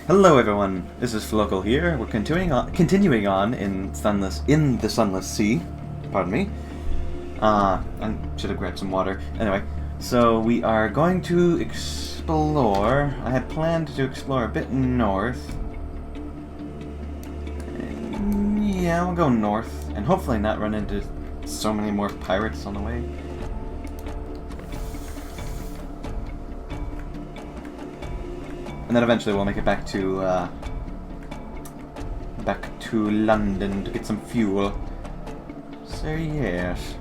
Hello everyone, this is Flocal here. We're continuing on in the Sunless Sea. Pardon me. I should have grabbed some water. Anyway, so we are going to explore. I had planned to explore a bit north. Yeah, we'll go north, and hopefully not run into so many more pirates on the way. And then eventually we'll make it back to London to get some fuel. So yes,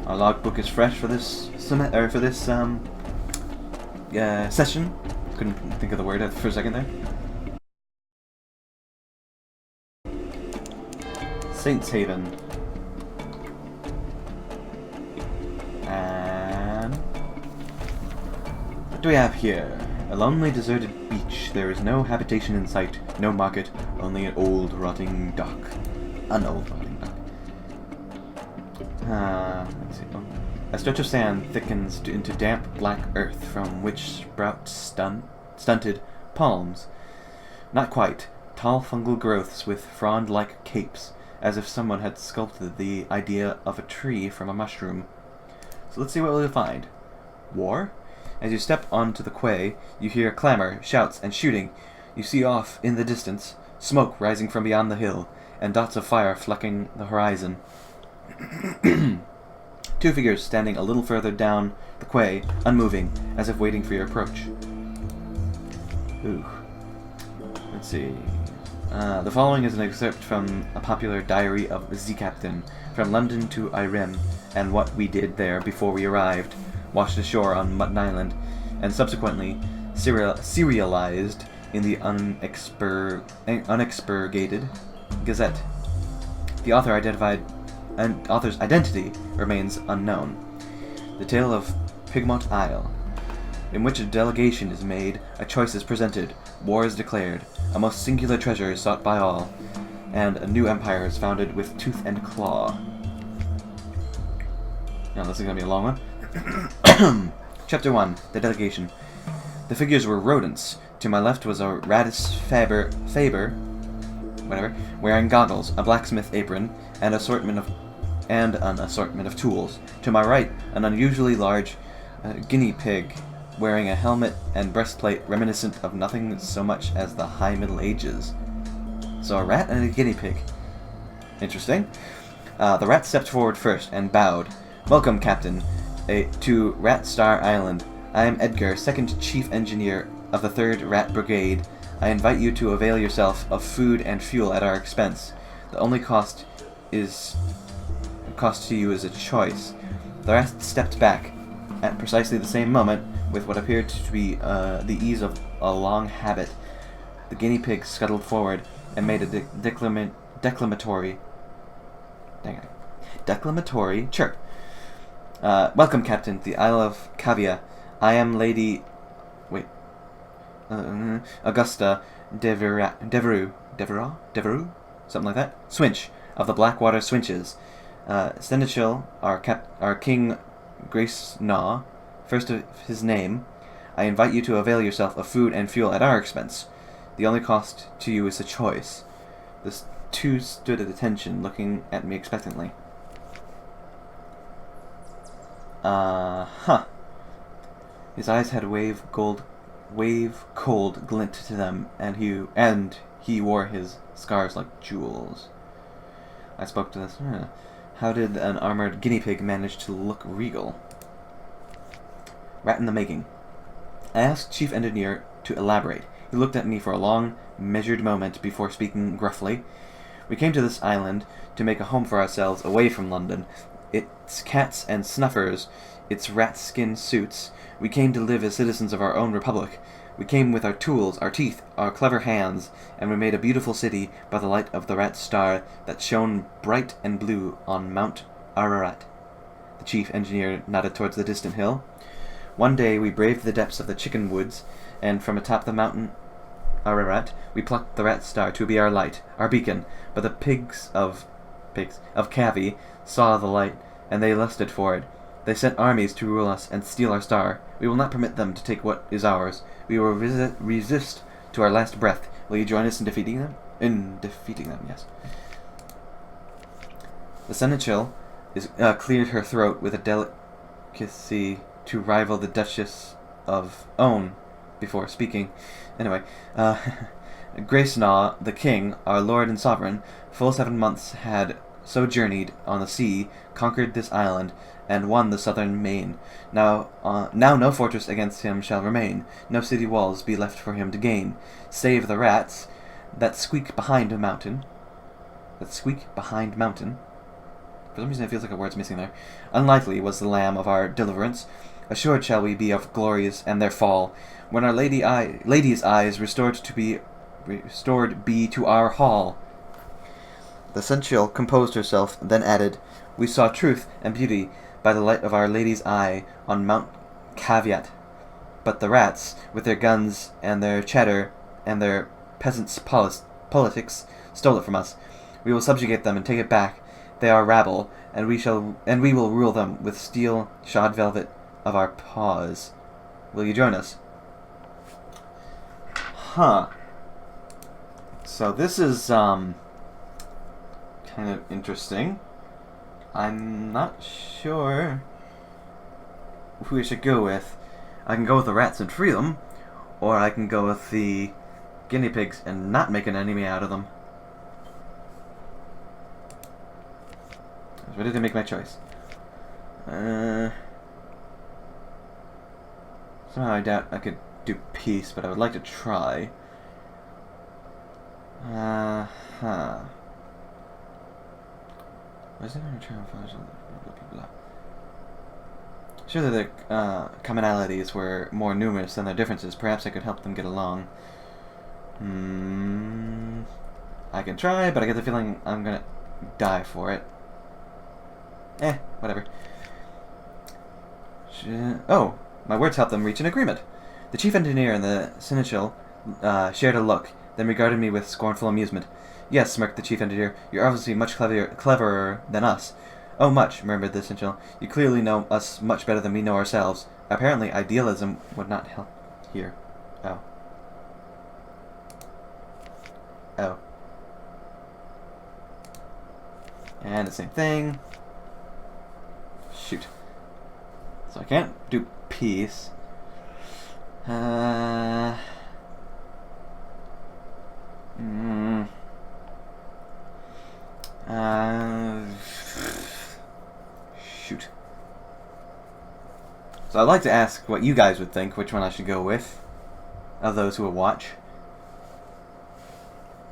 our logbook is fresh for this session. Couldn't think of the word for a second there. Saints Haven. And what do we have here? A lonely, deserted beach. There is no habitation in sight, no market, only an old, rotting dock. An old, rotting dock. Let's see. Oh. A stretch of sand thickens into damp, black earth from which sprout stunted palms. Not quite. Tall fungal growths with frond-like capes, as if someone had sculpted the idea of a tree from a mushroom. So let's see what we'll find. War? As you step onto the quay, you hear clamor, shouts, and shooting. You see off in the distance, smoke rising from beyond the hill, and dots of fire flecking the horizon. Two figures standing a little further down the quay, unmoving, as if waiting for your approach. Ooh. Let's see. The following is an excerpt from a popular diary of the Captain, from London to Irem, and what we did there before we arrived. Washed ashore on Mutton Island, and subsequently serialized in the unexpurgated Gazette. The author's identity remains unknown. The tale of Pigmont Isle, in which a delegation is made, a choice is presented, war is declared, a most singular treasure is sought by all, and a new empire is founded with tooth and claw. Now this is going to be a long one. Chapter 1. The Delegation. The figures were rodents. To my left was a Radis Faber, wearing goggles, a blacksmith apron, and an assortment of tools. To my right, an unusually large guinea pig, wearing a helmet and breastplate reminiscent of nothing so much as the High Middle Ages. So a rat and a guinea pig. Interesting. The rat stepped forward first and bowed. Welcome, Captain, to Rat Star Island. I am Edgar, second chief engineer of the 3rd Rat Brigade. I invite you to avail yourself of food and fuel at our expense. The only cost to you is a choice. The rat stepped back at precisely the same moment with what appeared to be the ease of a long habit. The guinea pig scuttled forward and made a declamatory chirp. Welcome, Captain, to the Isle of Cavia. I am Lady... Augusta Devereux? Something like that? Swinch, of the Blackwater Swinches. Seneschal, our King Grace-Naw, first of his name. I invite you to avail yourself of food and fuel at our expense. The only cost to you is a choice. The two stood at attention, looking at me expectantly. His eyes had a wave-cold glint to them, and he wore his scars like jewels. I spoke to this. How did an armored guinea pig manage to look regal? Rat in the making. I asked Chief Engineer to elaborate. He looked at me for a long, measured moment before speaking gruffly. We came to this island to make a home for ourselves away from London. Its cats and snuffers, its rat-skin suits. We came to live as citizens of our own republic. We came with our tools, our teeth, our clever hands, and we made a beautiful city by the light of the rat star that shone bright and blue on Mount Ararat. The chief engineer nodded towards the distant hill. One day we braved the depths of the chicken woods, and from atop the mountain Ararat we plucked the rat star to be our light, our beacon, but the pigs of Cavi saw the light, and they lusted for it. They sent armies to rule us and steal our star. We will not permit them to take what is ours. We will resist to our last breath. Will you join us in defeating them? Yes. The seneschal cleared her throat with a delicacy to rival the Duchess of Own before speaking. Anyway, Gracenaw, the king, our lord and sovereign, full 7 months had sojourneyed on the sea, conquered this island, and won the southern main. Now no fortress against him shall remain, no city walls be left for him to gain, save the rats that squeak behind mountain. For some reason it feels like a word's missing there. Unlikely was the lamb of our deliverance. Assured shall we be of glories and their fall, when our lady's eyes restored be to our hall. The seneschal composed herself, then added, We saw truth and beauty by the light of our lady's eye on Mount Caveat. But the rats, with their guns and their chatter and their peasants' politics, stole it from us. We will subjugate them and take it back. They are rabble, and we will rule them with steel shod velvet of our paws. Will you join us? Huh. So this is kind of interesting. I'm not sure who we should go with. I can go with the rats and free them, or I can go with the guinea pigs and not make an enemy out of them. I was ready to make my choice. Somehow I doubt I could do peace, but I would like to try. Why is it in return for surely their commonalities were more numerous than their differences. Perhaps I could help them get along. I can try, but I get the feeling I'm gonna die for it. Whatever. Oh, my words helped them reach an agreement. The chief engineer and the seneschal shared a look, then regarded me with scornful amusement. Yes, smirked the chief engineer, you're obviously much cleverer than us. Oh, much, murmured the seneschal. You clearly know us much better than we know ourselves. Apparently, idealism would not help here. Oh. And the same thing. Shoot. So I can't do peace. Shoot. So I'd like to ask what you guys would think, which one I should go with, of those who will watch.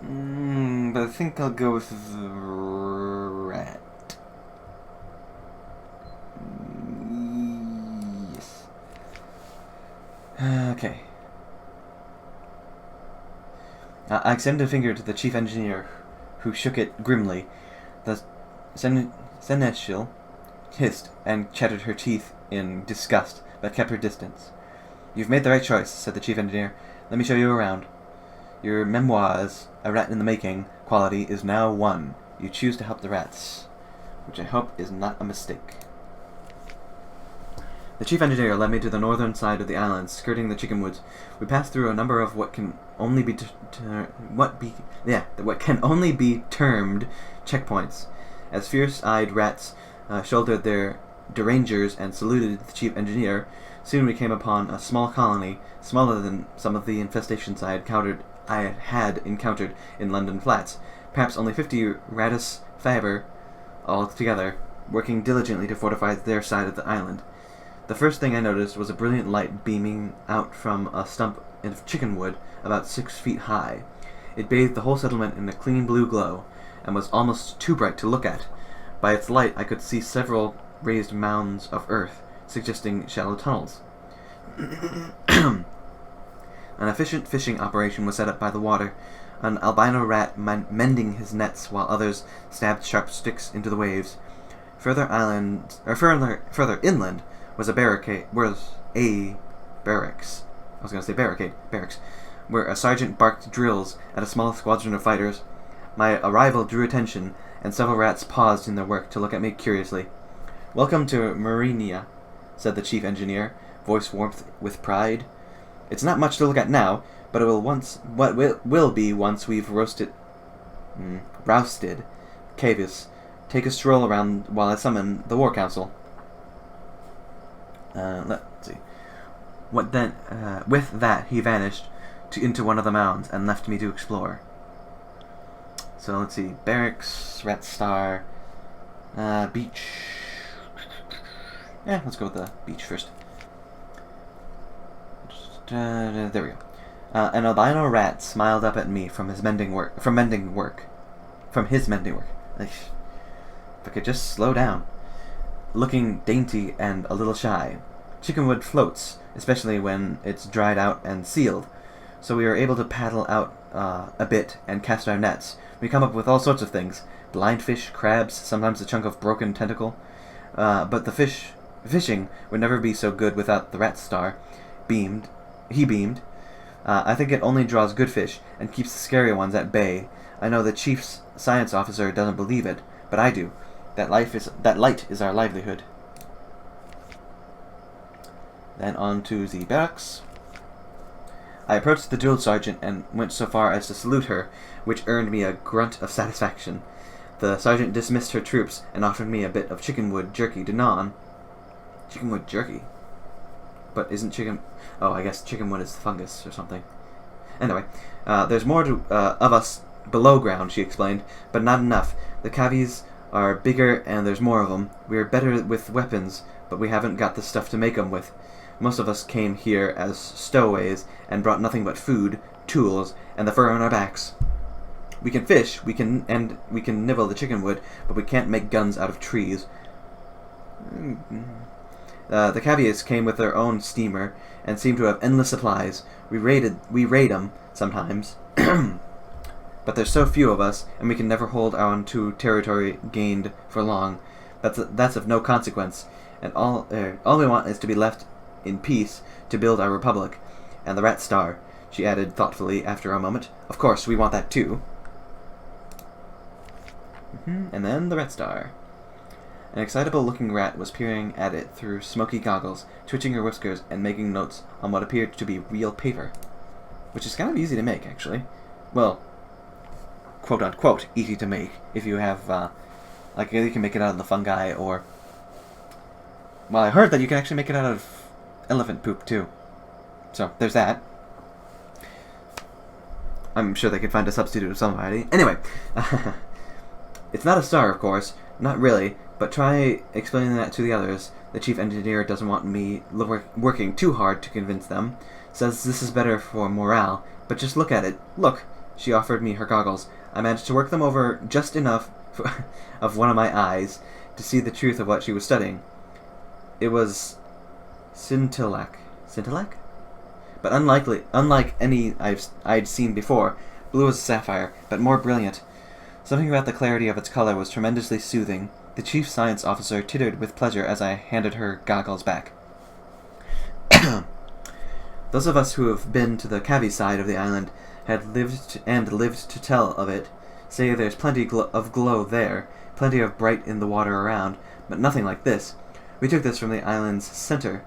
But I think I'll go with the rat. Yes. Okay. I extended a finger to the chief engineer, who shook it grimly. The seneschal hissed and chattered her teeth in disgust, but kept her distance. You've made the right choice, said the chief engineer. Let me show you around. Your memoirs, a rat in the making, quality is now won. You choose to help the rats, which I hope is not a mistake. The chief engineer led me to the northern side of the island, skirting the chicken woods. We passed through a number of what can only be termed checkpoints, as fierce-eyed rats shouldered their derangers and saluted the chief engineer. Soon we came upon a small colony, smaller than some of the infestations I had encountered in London flats. Perhaps only 50 ratus faber altogether, working diligently to fortify their side of the island. The first thing I noticed was a brilliant light beaming out from a stump of chicken wood about 6 feet high. It bathed the whole settlement in a clean blue glow, and was almost too bright to look at. By its light I could see several raised mounds of earth, suggesting shallow tunnels. An efficient fishing operation was set up by the water, an albino rat mending his nets while others stabbed sharp sticks into the waves. Further inland was a barracks, where a sergeant barked drills at a small squadron of fighters. My arrival drew attention, and several rats paused in their work to look at me curiously. Welcome to Marinia, said the chief engineer, voice warmth with pride. It's not much to look at now, but it will be once we've rousted Cavius. Take a stroll around while I summon the War Council. Let's see. What then? With that, he vanished into one of the mounds and left me to explore. So let's see. Barracks, Rat Star, beach. Yeah, let's go with the beach first. There we go. An albino rat smiled up at me from his mending work. If I could just slow down. Looking dainty and a little shy. Chickenwood floats, especially when it's dried out and sealed. So we are able to paddle out a bit and cast our nets. We come up with all sorts of things. Blind fish, crabs, sometimes a chunk of broken tentacle. But the fishing would never be so good without the Rat Star. He beamed. I think it only draws good fish and keeps the scary ones at bay. I know the chief's science officer doesn't believe it, but I do. That light is our livelihood. Then on to the barracks. I approached the drill sergeant and went so far as to salute her, which earned me a grunt of satisfaction. The sergeant dismissed her troops and offered me a bit of chickenwood jerky to gnaw on. Chickenwood jerky? But isn't chicken... Oh, I guess chickenwood is fungus or something. Anyway, there's more of us below ground, she explained, but not enough. The cavies are bigger and there's more of them. We're better with weapons, but we haven't got the stuff to make them with. Most of us came here as stowaways and brought nothing but food, tools, and the fur on our backs. We can fish, we can nibble the chickenwood, but we can't make guns out of trees. The cavies came with their own steamer and seem to have endless supplies. We raid them sometimes, but there's so few of us, and we can never hold on to territory gained for long. That's of no consequence, and all we want is to be left in peace to build our republic. And the Rat Star, she added thoughtfully after a moment. Of course, we want that too. And then the Rat Star. An excitable-looking rat was peering at it through smoky goggles, twitching her whiskers and making notes on what appeared to be real paper. Which is kind of easy to make, actually. Well, quote-unquote easy to make, if you have, like, you can make it out of the fungi, or... Well, I heard that you can actually make it out of elephant poop, too. So, there's that. I'm sure they could find a substitute of somebody. Anyway, it's not a star, of course. Not really. But try explaining that to the others. The chief engineer doesn't want me working too hard to convince them. Says this is better for morale. But just look at it. Look! She offered me her goggles. I managed to work them over just enough of one of my eyes to see the truth of what she was studying. It was scintillac. Scintillac? But unlike any I'd seen before, blue as a sapphire, but more brilliant. Something about the clarity of its color was tremendously soothing. The chief science officer tittered with pleasure as I handed her goggles back. Those of us who have been to the Cavi side of the island had lived to tell of it, say there's plenty of glow there, plenty of bright in the water around, but nothing like this. We took this from the island's center,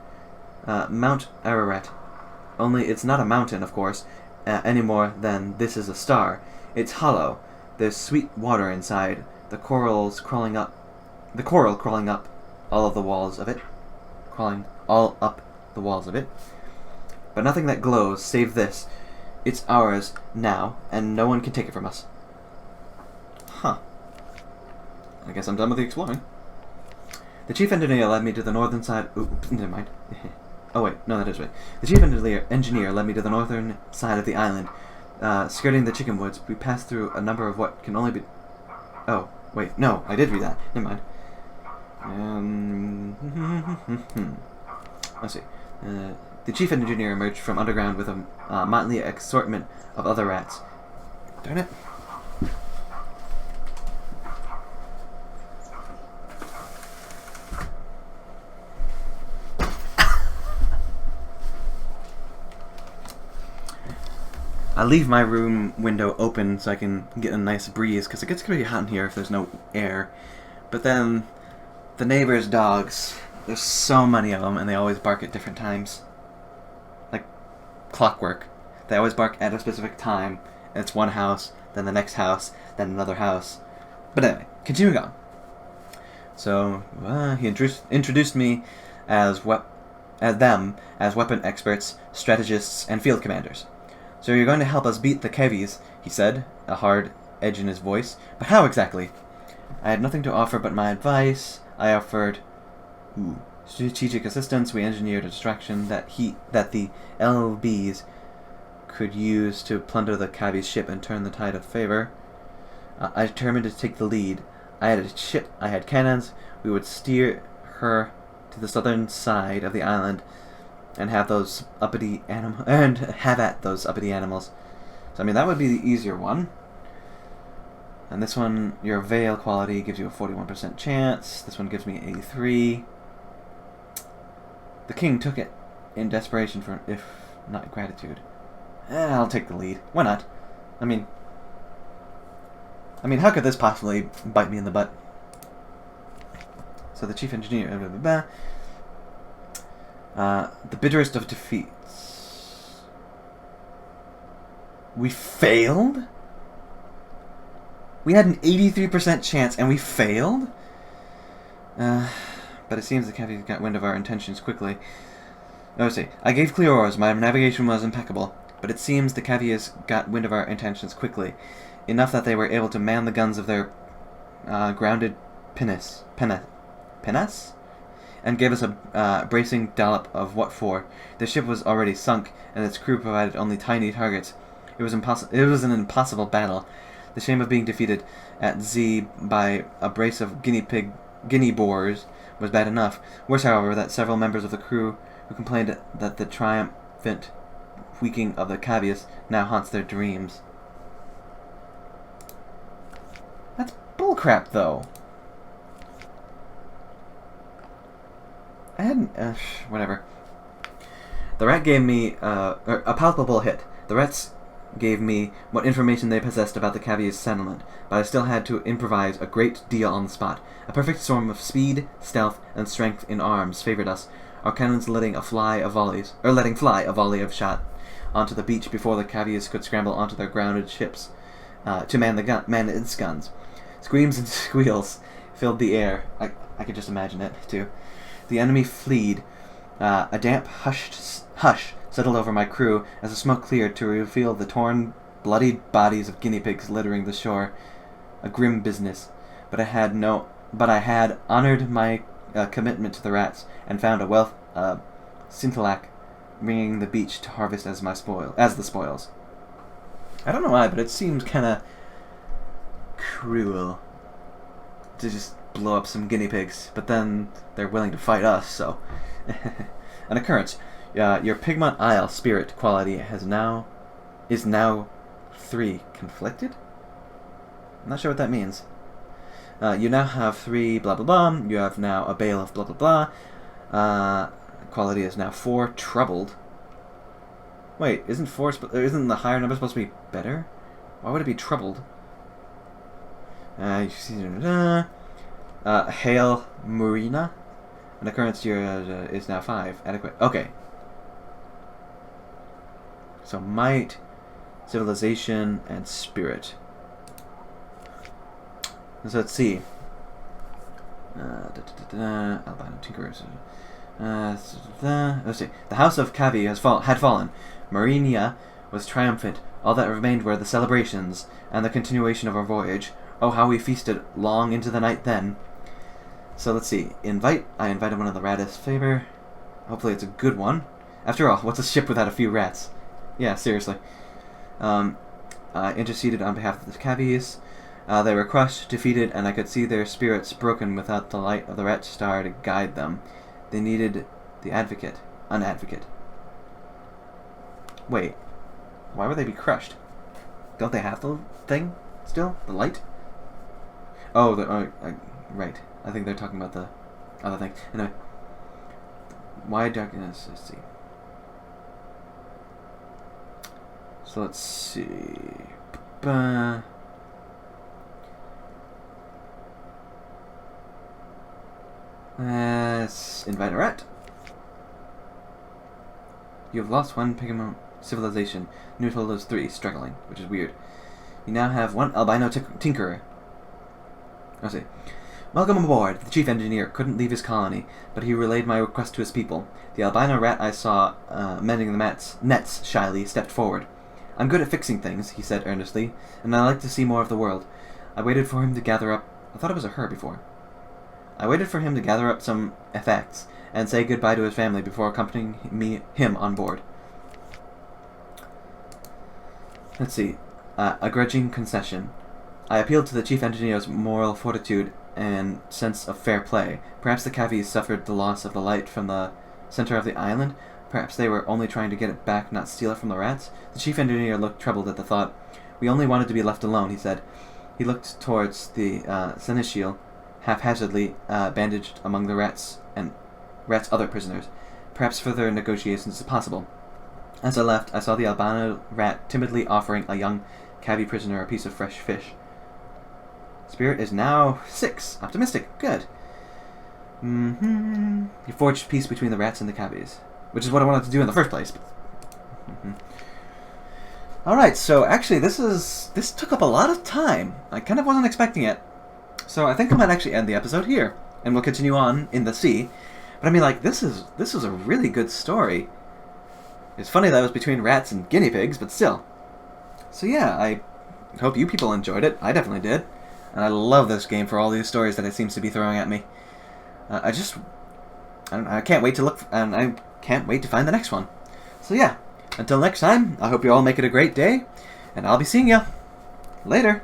Mount Ararat. Only it's not a mountain, of course, any more than this is a star. It's hollow. There's sweet water inside, the coral crawling up all the walls of it. But nothing that glows, save this. It's ours now, and no one can take it from us. Huh. I guess I'm done with the exploring. The chief engineer led me to the northern side... Oops, never mind. Oh wait, no, that is right. The chief engineer led me to the northern side of the island. Skirting the chicken woods, we passed through a number of what can only be... Oh, wait, no, I did read that. Never mind. Let's see. The chief engineer emerged from underground with a motley assortment of other rats. Darn it. I leave my room window open so I can get a nice breeze, because it gets pretty hot in here if there's no air. But then, the neighbors' dogs, there's so many of them, and they always bark at different times. Like, clockwork. They always bark at a specific time. And it's one house, then the next house, then another house. But anyway, continuing on. So he introduced me as them as weapon experts, strategists, and field commanders. So you're going to help us beat the Kevis, he said, a hard edge in his voice. But how exactly? I had nothing to offer but my advice. I offered strategic assistance. We engineered a distraction that the LBs could use to plunder the Kevis' ship and turn the tide of favor. I determined to take the lead. I had a ship. I had cannons. We would steer her to the southern side of the island and have those uppity at those uppity animals. So I mean that would be the easier one. And this one, your veil quality gives you a 41% chance. This one gives me 83. The king took it in desperation for, if not gratitude. I'll take the lead. Why not? I mean, how could this possibly bite me in the butt? So the chief engineer, blah, blah, blah. The bitterest of defeats. We failed? We had an 83% chance and we failed? But it seems the Kevis got wind of our intentions quickly. Let's see. I gave clear orders. My navigation was impeccable. But it seems the Kevis got wind of our intentions quickly. Enough that they were able to man the guns of their grounded pinnace? And gave us a bracing dollop of what for. The ship was already sunk, and its crew provided only tiny targets. It was an impossible battle. The shame of being defeated at Z by a brace of guinea boars was bad enough. Worse, however, that several members of the crew who complained that the triumphant weakening of the Kevis now haunts their dreams. That's bullcrap, though. I hadn't... whatever. The rat gave me a palpable hit. The rats gave me what information they possessed about the Kevis' settlement, but I still had to improvise a great deal on the spot. A perfect storm of speed, stealth, and strength in arms favored us, our cannons letting fly a volley of shot onto the beach before the Kevis could scramble onto their grounded ships to man its guns. Screams and squeals filled the air. I could just imagine it, too. The enemy fled. A damp hush settled over my crew as the smoke cleared to reveal the torn, bloodied bodies of guinea pigs littering the shore. A grim business, but I had honored my commitment to the rats and found a wealth of scintillac ringing the beach to harvest as the spoils. I don't know why, but it seems kind of cruel to just blow up some guinea pigs, but then they're willing to fight us, so... An occurrence. Your Pigmont Isle spirit quality is now 3. Conflicted? I'm not sure what that means. You now have 3 blah blah blah. You have now a bale of blah blah blah. Quality is now 4. Troubled. Wait, isn't the higher number supposed to be better? Why would it be troubled? Hail Marina. An occurrence is now 5. Adequate. Okay. So might, civilization, and spirit. So let's see. Albino Tinkerers. Let's see. The House of Cavi had fallen. Marinia was triumphant. All that remained were the celebrations and the continuation of our voyage. Oh, how we feasted long into the night then. So let's see. I invited one of the rattest favor. Hopefully it's a good one. After all, what's a ship without a few rats? Yeah, seriously. I interceded on behalf of the Kevis. They were crushed, defeated, and I could see their spirits broken without the light of the rat star to guide them. They needed an advocate. Wait, why would they be crushed? Don't they have the thing still? The light? Oh, right. I think they're talking about the other thing. Anyway, why darkness? Let's see. So let's see. Let's invite a rat. You have lost one Pigmont civilization. New total is 3, struggling, which is weird. You now have 1 albino tinkerer. Let's see. Welcome aboard. The chief engineer couldn't leave his colony, but he relayed my request to his people. The albino rat I saw mending the nets shyly stepped forward. I'm good at fixing things, he said earnestly, and I like to see more of the world. I waited for him to gather up... I thought it was a her before. I waited for him to gather up some effects and say goodbye to his family before accompanying him on board. Let's see. A grudging concession. I appealed to the chief engineer's moral fortitude and sense of fair play. Perhaps the cavies suffered the loss of the light from the center of the island. Perhaps they were only trying to get it back, not steal it from the rats. The chief engineer looked troubled at the thought. We only wanted to be left alone, he said. He looked towards the seneschal, haphazardly bandaged among the rats and rats' other prisoners. Perhaps further negotiations is possible. As I left, I saw the albino rat timidly offering a young cavie prisoner a piece of fresh fish. Spirit is now 6. Optimistic. Good. You forged peace between the rats and the cavies, which is what I wanted to do in the first place. Alright, so actually this took up a lot of time. I kind of wasn't expecting it. So I think I might actually end the episode here, and we'll continue on in the sea. But I mean, like, this was a really good story. It's funny that it was between rats and guinea pigs, but still. So yeah, I hope you people enjoyed it. I definitely did. And I love this game for all these stories that it seems to be throwing at me. I can't wait to look, and I can't wait to find the next one. So yeah, until next time, I hope you all make it a great day, and I'll be seeing ya. Later.